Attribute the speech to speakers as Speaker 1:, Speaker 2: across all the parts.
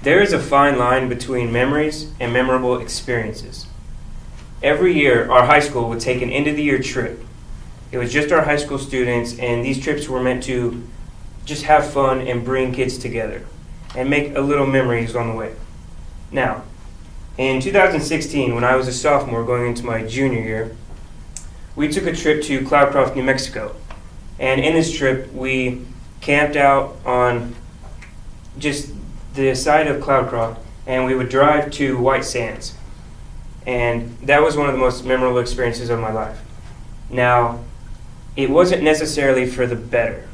Speaker 1: There is a fine line between memories and memorable experiences. Every year, our high school would take an end-of-the-year trip. It was just our high school students, and these trips were meant to just have fun and bring kids together and make a little memories on the way. Now, in 2016, when I was a sophomore going into my junior year, we took a trip to Cloudcroft, New Mexico. And in this trip, we camped out on just the side of Cloudcroft, and we would drive to White Sands. And that was one of the most memorable experiences of my life. Now, it wasn't necessarily for the better.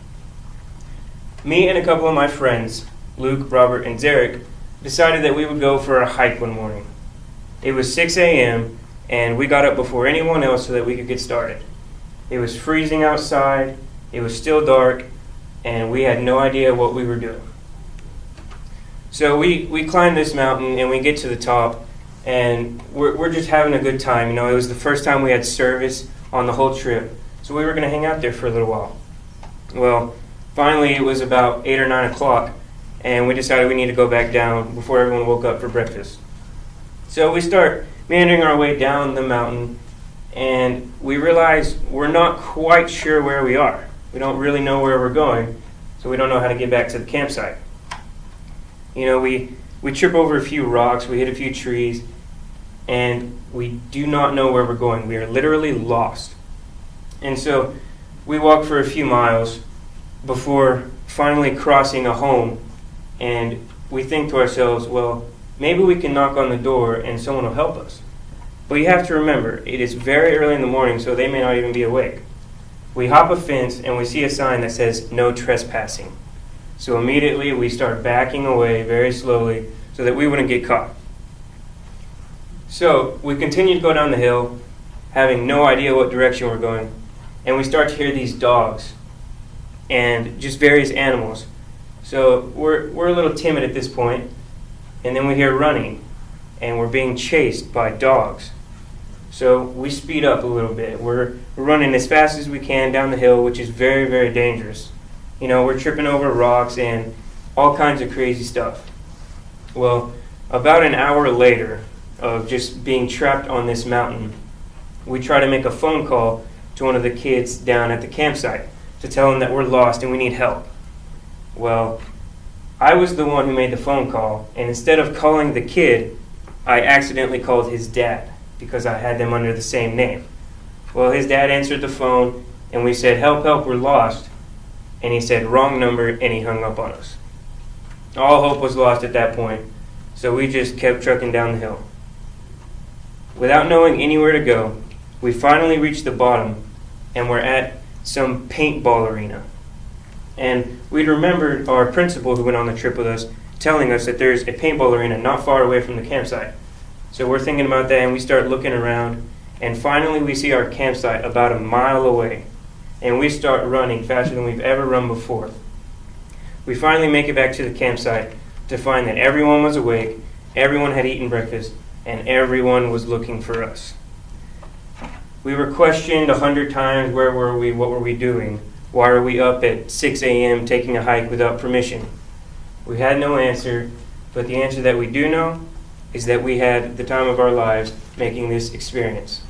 Speaker 1: Me and a couple of my friends, Luke, Robert, and Zarek, decided that we would go for a hike one morning. It was 6 a.m., and we got up before anyone else so that we could get started. It was freezing outside, it was still dark, and we had no idea what we were doing. So we climbed this mountain, and we get to the top, and we're just having a good time. You know, it was the first time we had service on the whole trip, so we were going to hang out there for a little while. Well, finally it was about 8 or 9 o'clock, and we decided we need to go back down before everyone woke up for breakfast. So we start meandering our way down the mountain, and we realize we're not quite sure where we are. We don't really know where we're going, so we don't know how to get back to the campsite. You know, we trip over a few rocks, we hit a few trees, and we do not know where we're going. We are literally lost. And so we walk for a few miles before finally crossing a home, and we think to ourselves, well, maybe we can knock on the door and someone will help us. But you have to remember, it is very early in the morning, so they may not even be awake. We hop a fence and we see a sign that says, "No trespassing." So immediately we start backing away very slowly so that we wouldn't get caught. So we continue to go down the hill, having no idea what direction we're going, and we start to hear these dogs and just various animals. So we're a little timid at this point, and then we hear running, and we're being chased by dogs. So we speed up a little bit. We're running as fast as we can down the hill, which is very, very dangerous. You know, we're tripping over rocks and all kinds of crazy stuff. Well, about an hour later of just being trapped on this mountain, we try to make a phone call to one of the kids down at the campsite to tell them that we're lost and we need help. Well, I was the one who made the phone call, and instead of calling the kid, I accidentally called his dad because I had them under the same name. Well, his dad answered the phone, and we said, "Help, help, we're lost." And he said, "Wrong number," and he hung up on us. All hope was lost at that point, so we just kept trucking down the hill. Without knowing anywhere to go, we finally reached the bottom, and we're at some paintball arena. And we'd remembered our principal who went on the trip with us telling us that there's a paintball arena not far away from the campsite. So we're thinking about that, and we start looking around, and finally we see our campsite about a mile away. And we start running faster than we've ever run before. We finally make it back to the campsite to find that everyone was awake, everyone had eaten breakfast, and everyone was looking for us. We were questioned 100 times, where were we, what were we doing? Why are we up at 6 a.m. taking a hike without permission? We had no answer, but the answer that we do know is that we had the time of our lives making this experience.